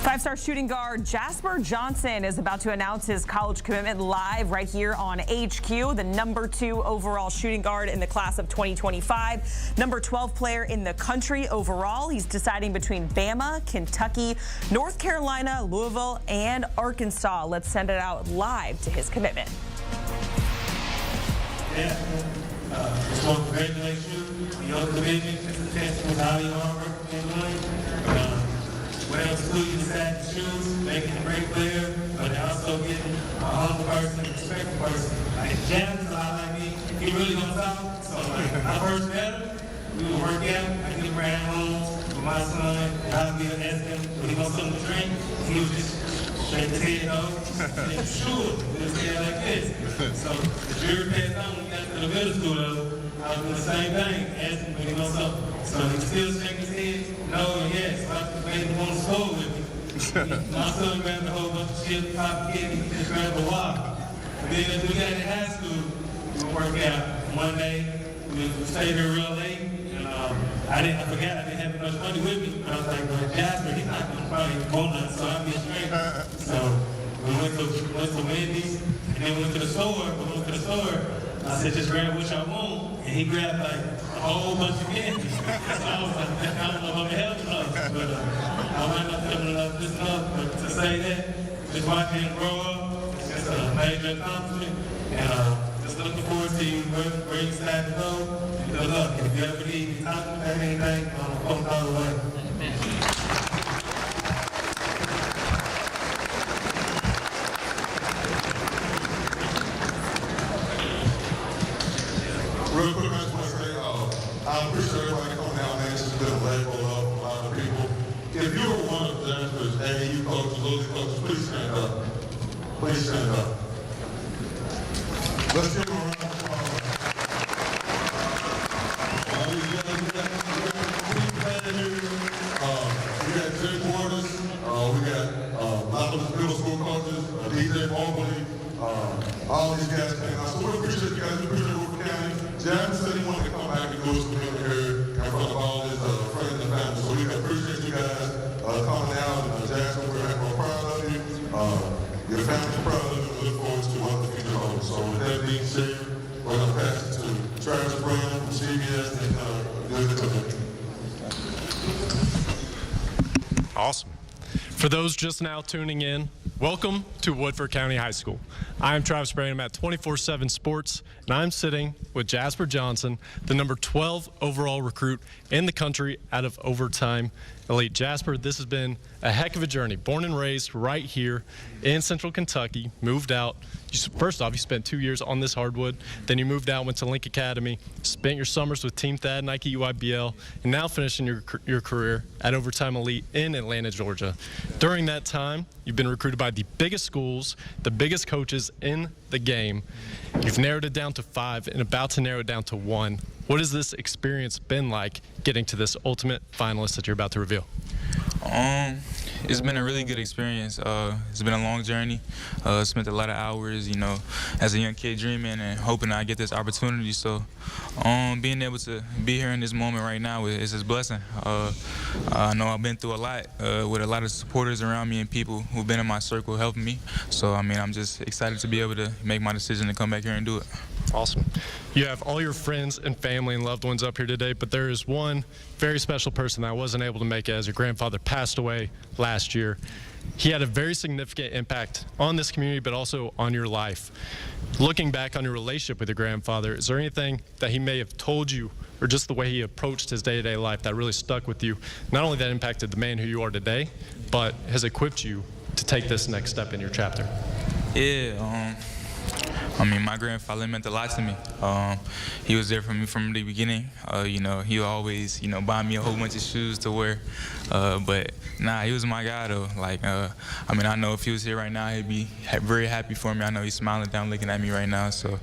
Five-star shooting guard Jasper Johnson is about to announce his college commitment live right here on HQ. The number 2 overall shooting guard in the class of 2025. Number 12 player in the country overall. He's deciding between Bama, Kentucky, North Carolina, Louisville, and Arkansas. Let's send it out live to his commitment. Just want to congratulate you. Your commitment is a testament to all your hard work and doing. Whatever school you decide to choose, making a great player, but also getting a humble person, a respectful person. Like Jasper's a lot like me. He really gonna talk. So like I first met him, we would work out. I get him right home with my son, and I'll be ask him when he wants something to drink. He was just shake his head off. And sure, we'll say it like this. So the jury passed on when we got to the middle school level. I was doing the same thing, asking when he wants something. So he still shaking his head, no and yes. So I just made him want to score with me. My son grabbed a whole bunch of chips, pop candy, and grabbed a water. And then as we got in high school, we would work out. One day, we stayed here real late, and I forgot I didn't have much money with me. But I was like, well, Jasper, he's not going to probably want none, so I'll be straight. So we went to Wendy's, and then we went to the store. I said, just grab what y'all want. And he grabbed like a whole bunch of candy. So I was like, I don't know if I'm helping us, but I might not helping enough this enough. But to say that, just watching him grow up, it's just a major accomplishment. And just looking forward to you where you decide to go. And good luck. If you ever need to talk about anything, I'm a phone call away. Real quick, I just want to say, I appreciate everybody coming out, man. It's been a label of a lot of people. If you were one of Jasper's AAU coaches, those coaches, please stand up. Please stand up. Let's give them a round of applause. We got Jay Waters, we got a lot of middle school coaches, DJ Mobley, all these guys came out. So we appreciate you guys. We appreciate Roof County. Jasper said he wanted to come back and do his community here in front of all his friends and family. So we appreciate you guys coming out. And Jasper, we're proud of you. Your family's proud of you. We look forward to what the future holds. So with that being said, we're going to pass it to Travis Brown from CBS and good community. Awesome. For those just now tuning in, welcome to Woodford County High School. I'm Travis Brown. I'm at 24/7 Sports, and I'm sitting with Jasper Johnson, the number 12 overall recruit in the country out of Overtime Elite. Jasper, this has been a heck of a journey. Born and raised right here in Central Kentucky, moved out. First off, you spent 2 years on this hardwood. Then you moved out, went to Link Academy, spent your summers with Team Thad, Nike UIBL, and now finishing your career at Overtime Elite in Atlanta, Georgia. During that time, you've been recruited by the biggest schools, the biggest coaches in the game. You've narrowed it down to 5 and about to narrow it down to 1. What has this experience been like getting to this ultimate finalist that you're about to reveal? It's been a really good experience. It's been a long journey. Spent a lot of hours, you know, as a young kid dreaming and hoping I get this opportunity. So being able to be here in this moment right now is a blessing. I know I've been through a lot with a lot of supporters around me and people who've been in my circle helping me. So, I mean, I'm just excited to be able to make my decision to come back here and do it. Awesome. You have all your friends and family and loved ones up here today, but there is one very special person that I wasn't able to make it as your grandfather passed away last year. He had a very significant impact on this community, but also on your life. Looking back on your relationship with your grandfather, is there anything that he may have told you or just the way he approached his day-to-day life that really stuck with you? Not only that impacted the man who you are today, but has equipped you to take this next step in your chapter? Yeah, I mean, my grandfather meant a lot to me. He was there for me from the beginning. You know, he would always, you know, buy me a whole bunch of shoes to wear. But nah, he was my guy though. Like, I mean, I know if he was here right now, he'd be very happy for me. I know he's smiling down, looking at me right now. So,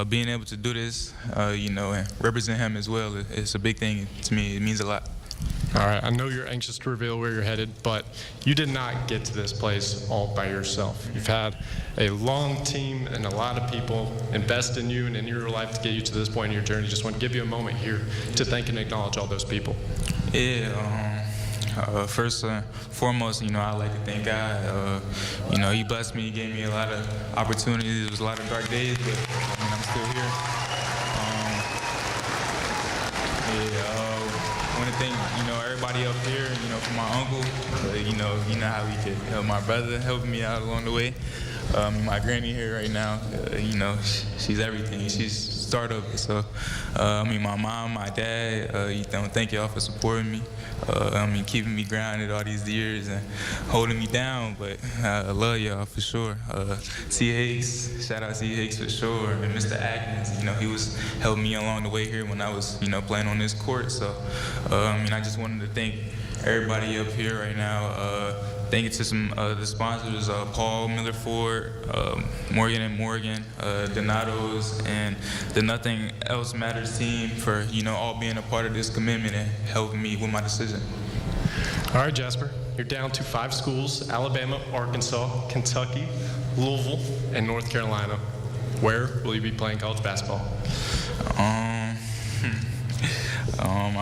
being able to do this, you know, and represent him as well, it's a big thing to me. It means a lot. All right, I know you're anxious to reveal where you're headed, but you did not get to this place all by yourself. You've had a long team and a lot of people invest in you and in your life to get you to this point in your journey. Just want to give you a moment here to thank and acknowledge all those people. Yeah, First and foremost, I'd like to thank God. He blessed me. He gave me a lot of opportunities. It was a lot of dark days, but I'm still here. I want to thank, everybody up here, for my uncle. You know how he could help my brother, helping me out along the way. My granny here right now, she's everything. She's startup. So, my mom, my dad, thank y'all for supporting me. Keeping me grounded all these years and holding me down. But I love y'all for sure. T. Hicks, shout out T. Hicks for sure. And Mr. Atkins, he was helping me along the way here when I was, playing on this court. So, I just wanted to thank everybody up here right now. Thank you to some the sponsors, Paul Miller Ford, Morgan & Morgan, Donato's, and the Nothing Else Matters team for, all being a part of this commitment and helping me with my decision. All right, Jasper, you're down to 5 schools: Alabama, Arkansas, Kentucky, Louisville, and North Carolina. Where will you be playing college basketball? I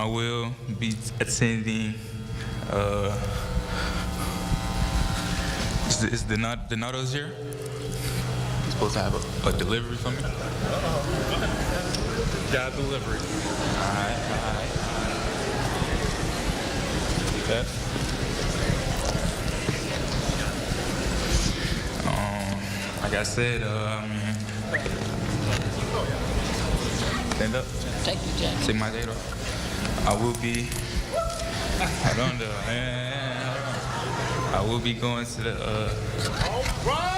will be attending. Is Donato's here? He's supposed to have a delivery for me? Got a delivery. All right. Okay. Like I said, stand up. Thank you, Jack. Take my date off. I will be. Hold on, though. I will be going to the. All right.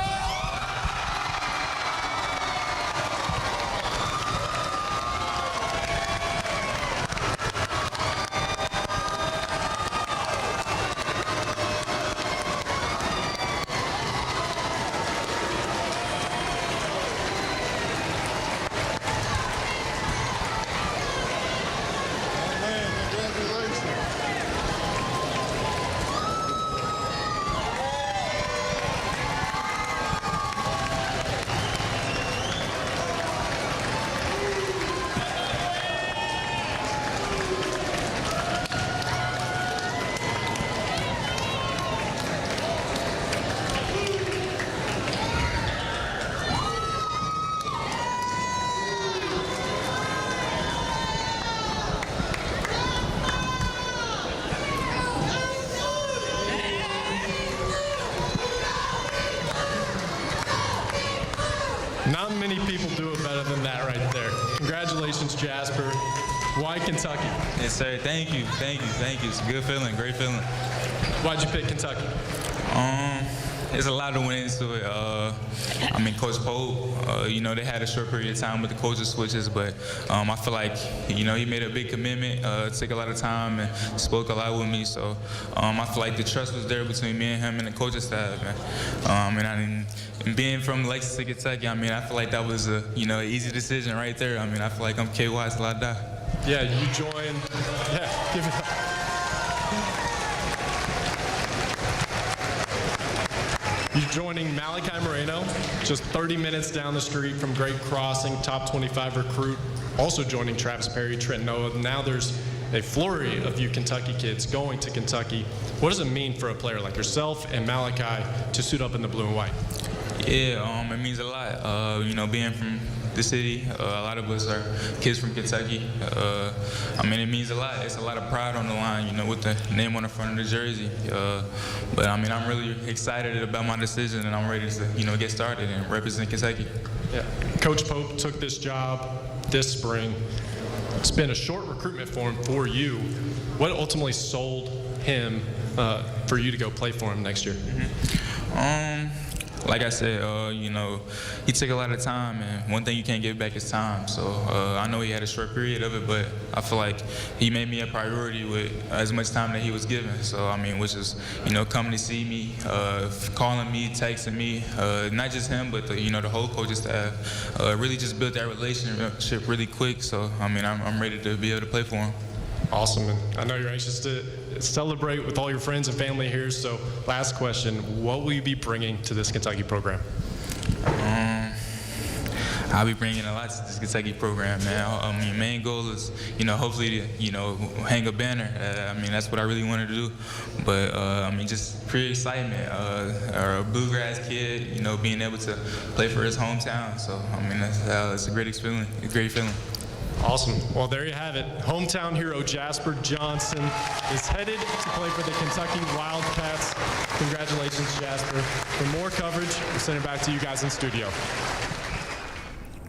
Not many people do it better than that right there. Congratulations, Jasper. Why Kentucky? Yes, sir. Thank you. It's a good feeling, great feeling. Why'd you pick Kentucky? There's a lot that went into it. Coach Pope, they had a short period of time with the coaches switches, but I feel like, he made a big commitment, took a lot of time, and spoke a lot with me. So I feel like the trust was there between me and him and the coaching staff. And being from Lexington, Kentucky, I feel like that was a, an easy decision right there. I feel like I'm KY till I die. Yeah, you joined. Yeah, give it up. You're joining Malachi Moreno, just 30 minutes down the street from Great Crossing, top 25 recruit. Also joining Travis Perry, Trent Noah. Now there's a flurry of you Kentucky kids going to Kentucky. What does it mean for a player like yourself and Malachi to suit up in the blue and white? Yeah, it means a lot. Being from the city, a lot of us are kids from Kentucky. It means a lot. It's a lot of pride on the line, with the name on the front of the jersey. But I'm really excited about my decision, and I'm ready to, get started and represent Kentucky. Yeah. Coach Pope took this job this spring. It's been a short recruitment for him for you. What ultimately sold him for you to go play for him next year? Like I said, he took a lot of time, and one thing you can't get back is time. So I know he had a short period of it, but I feel like he made me a priority with as much time that he was given. So, which is, coming to see me, calling me, texting me, not just him, but the whole coaching staff, really just built that relationship really quick. So, I'm ready to be able to play for him. Awesome, and I know you're anxious to celebrate with all your friends and family here, so last question, what will you be bringing to this Kentucky program? I'll be bringing a lot to this Kentucky program, man. I mean, main goal is, hopefully, hang a banner. I mean, that's what I really wanted to do. But, I mean, just pure excitement. A bluegrass kid, being able to play for his hometown. So, I mean, that's a great feeling. Awesome. Well, there you have it. Hometown hero Jasper Johnson is headed to play for the Kentucky Wildcats. Congratulations, Jasper. For more coverage, we'll send it back to you guys in studio.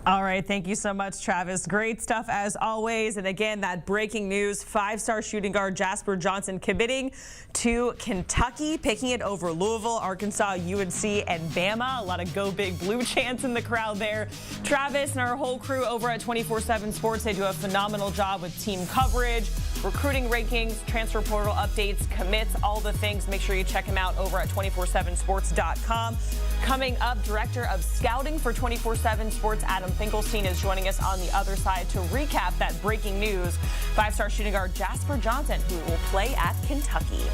All right, thank you so much, Travis. Great stuff as always. And again, that breaking news, 5-star shooting guard Jasper Johnson committing to Kentucky, picking it over Louisville, Arkansas, UNC, and Bama. A lot of Go Big Blue chants in the crowd there. Travis and our whole crew over at 24/7 Sports, they do a phenomenal job with team coverage, recruiting rankings, transfer portal updates, commits, all the things. Make sure you check them out over at 247sports.com. Coming up, Director of Scouting for 24/7 Sports, Adam Finkelstein, is joining us on the other side to recap that breaking news. 5-star shooting guard Jasper Johnson, who will play at Kentucky.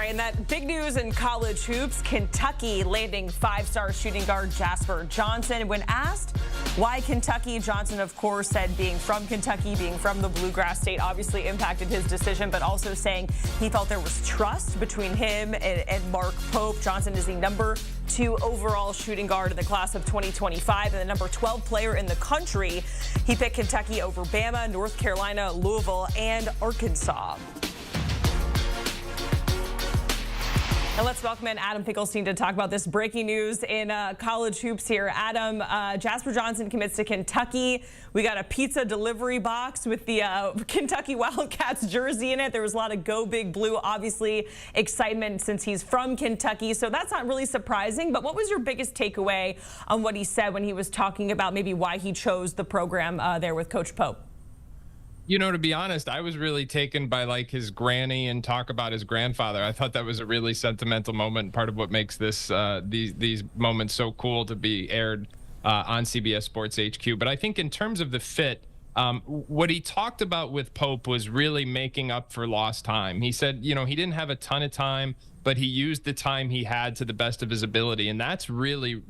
And that big news in college hoops, Kentucky landing 5-star shooting guard Jasper Johnson. When asked Why Kentucky? Johnson, of course, said being from Kentucky, being from the Bluegrass State obviously impacted his decision, but also saying he felt there was trust between him and Mark Pope. Johnson is the number 2 overall shooting guard in the class of 2025 and the number 12 player in the country. He picked Kentucky over Bama, North Carolina, Louisville, and Arkansas. And let's welcome in Adam Finkelstein to talk about this breaking news in college hoops here. Adam, Jasper Johnson commits to Kentucky. We got a pizza delivery box with the Kentucky Wildcats jersey in it. There was a lot of Go Big Blue, obviously excitement since he's from Kentucky. So that's not really surprising. But what was your biggest takeaway on what he said when he was talking about maybe why he chose the program there with Coach Pope? You know, to be honest, I was really taken by like his granny and talk about his grandfather. I thought that was a really sentimental moment. Part of what makes this these moments so cool to be aired on CBS Sports HQ. But I think in terms of the fit, what he talked about with Pope was really making up for lost time. He said, you know, he didn't have a ton of time, but he used the time he had to the best of his ability. And that's really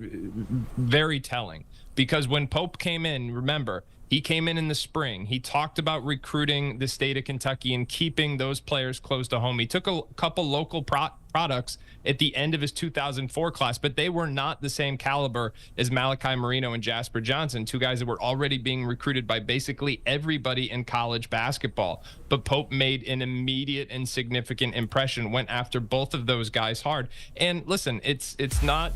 very telling, because when Pope came in, remember, he came in the spring. He talked about recruiting the state of Kentucky and keeping those players close to home. He took a couple local products at the end of his 2004 class, but they were not the same caliber as Malachi Marino and Jasper Johnson, 2 guys that were already being recruited by basically everybody in college basketball. But Pope made an immediate and significant impression, went after both of those guys hard. And listen, it's not,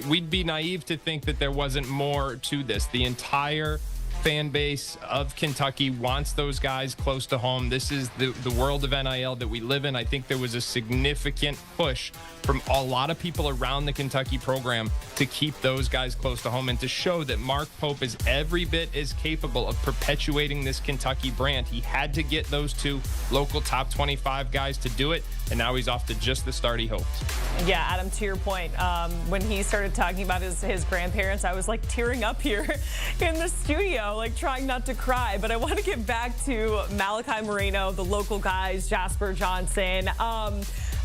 we'd be naive to think that there wasn't more to this. The entire fan base of Kentucky wants those guys close to home. This is the world of NIL that we live in. I think there was a significant push from a lot of people around the Kentucky program to keep those guys close to home and to show that Mark Pope is every bit as capable of perpetuating this Kentucky brand. He had to get those 2 local top 25 guys to do it, and now he's off to just the start he hoped. Yeah, Adam, to your point, when he started talking about his grandparents, I was like tearing up here in the studio, like trying not to cry. But I want to get back to Malachi Marino, the local guys, Jasper Johnson.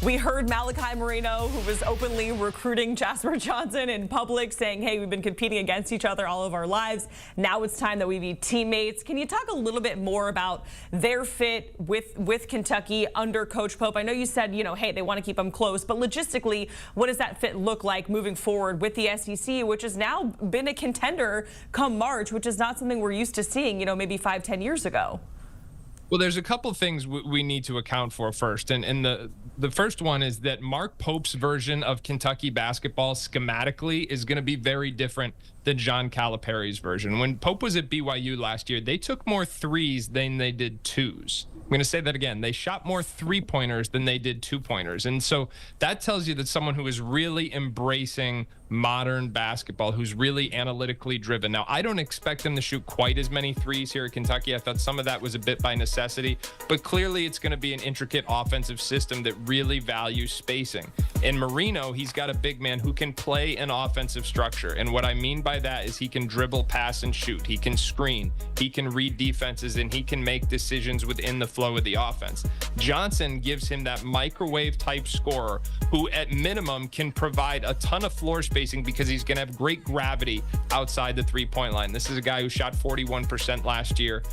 We heard Malachi Marino, who was openly recruiting Jasper Johnson in public, saying, hey, we've been competing against each other all of our lives. Now it's time that we be teammates. Can you talk a little bit more about their fit with Kentucky under Coach Pope? I know you said, you know, hey, they want to keep them close, but logistically, what does that fit look like moving forward with the SEC, which has now been a contender come March, which is not something we're used to seeing, you know, maybe 5-10 years ago? Well, there's a couple things we need to account for first. And the first one is that Mark Pope's version of Kentucky basketball schematically is going to be very different than John Calipari's version. When Pope was at BYU last year, they took more threes than they did twos. I'm going to say that again. They shot more 3-pointers than they did 2-pointers. And so that tells you that someone who is really embracing modern basketball, who's really analytically driven. Now, I don't expect them to shoot quite as many threes here at Kentucky. I thought some of that was a bit by necessity, but clearly it's going to be an intricate offensive system that really values spacing. In Marino, he's got a big man who can play an offensive structure. And what I mean by that is he can dribble, pass, and shoot. He can screen. He can read defenses, and he can make decisions within the flow of the offense. Johnson gives him that microwave type scorer who at minimum can provide a ton of floor spacing because he's going to have great gravity outside the 3-point line. This is a guy who shot 41% last year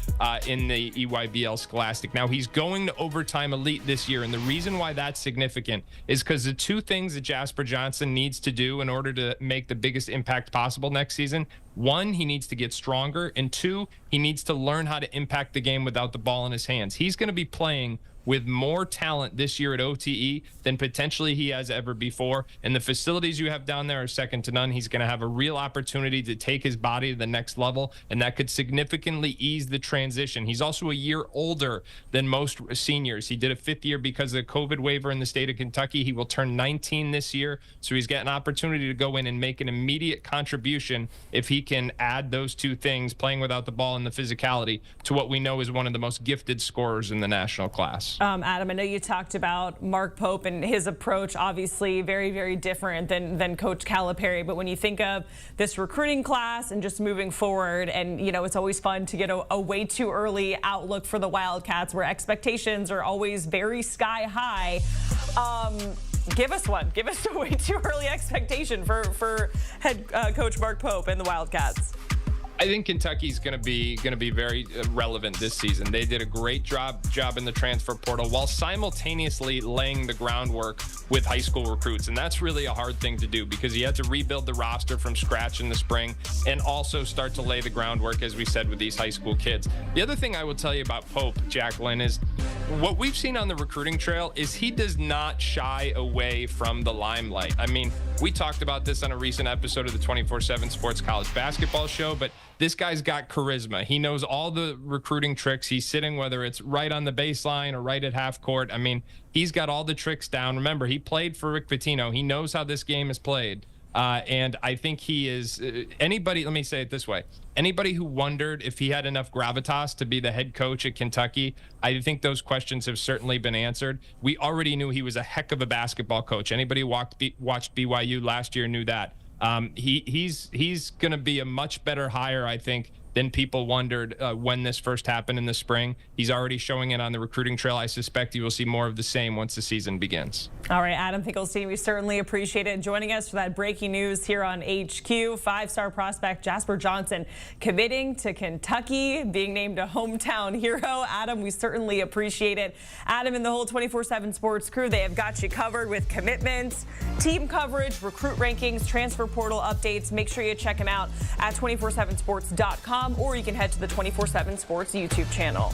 in the EYBL Scholastic. Now he's going to overtime elite this year, and the reason why that's significant is because the 2 things that Jasper Johnson needs to do in order to make the biggest impact possible next season: 1, he needs to get stronger, and 2, he needs to learn how to impact the game without the ball in his hands. He's going to be playing with more talent this year at OTE than potentially he has ever before. And the facilities you have down there are second to none. He's going to have a real opportunity to take his body to the next level, and that could significantly ease the transition. He's also a year older than most seniors. He did a 5th year because of the COVID waiver in the state of Kentucky. He will turn 19 this year, so he's got an opportunity to go in and make an immediate contribution if he can add those 2 things, playing without the ball and the physicality, to what we know is one of the most gifted scorers in the national class. Adam, I know you talked about Mark Pope and his approach, obviously very, very different than Coach Calipari. But when you think of this recruiting class and just moving forward, and, you know, it's always fun to get a way too early outlook for the Wildcats where expectations are always very sky high. Give us one. Give us a way too early expectation for head coach Mark Pope and the Wildcats. I think Kentucky's going to be very relevant this season. They did a great job in the transfer portal while simultaneously laying the groundwork with high school recruits, and that's really a hard thing to do because you had to rebuild the roster from scratch in the spring and also start to lay the groundwork, as we said, with these high school kids. The other thing I will tell you about Pope, Jacqueline, is what we've seen on the recruiting trail is he does not shy away from the limelight. I mean, we talked about this on a recent episode of the 24/7 Sports College Basketball Show, but this guy's got charisma. He knows all the recruiting tricks. He's sitting, whether it's right on the baseline or right at half court. I mean, he's got all the tricks down. Remember, he played for Rick Pitino. He knows how this game is played. And I think he is anybody, let me say it this way. Anybody who wondered if he had enough gravitas to be the head coach at Kentucky, I think those questions have certainly been answered. We already knew he was a heck of a basketball coach. Anybody who watched BYU last year knew that. He's going to be a much better hire, I think, than people wondered when this first happened in the spring. He's already showing it on the recruiting trail. I suspect you will see more of the same once the season begins. All right, Adam Finkelstein, we certainly appreciate it joining us for that breaking news here on HQ. Five-star prospect Jasper Johnson committing to Kentucky, being named a hometown hero. Adam, we certainly appreciate it. Adam and the whole 24/7 Sports crew, they have got you covered with commitments, team coverage, recruit rankings, transfer portal updates. Make sure you check them out at 247sports.com. Or you can head to the 24/7 Sports YouTube channel.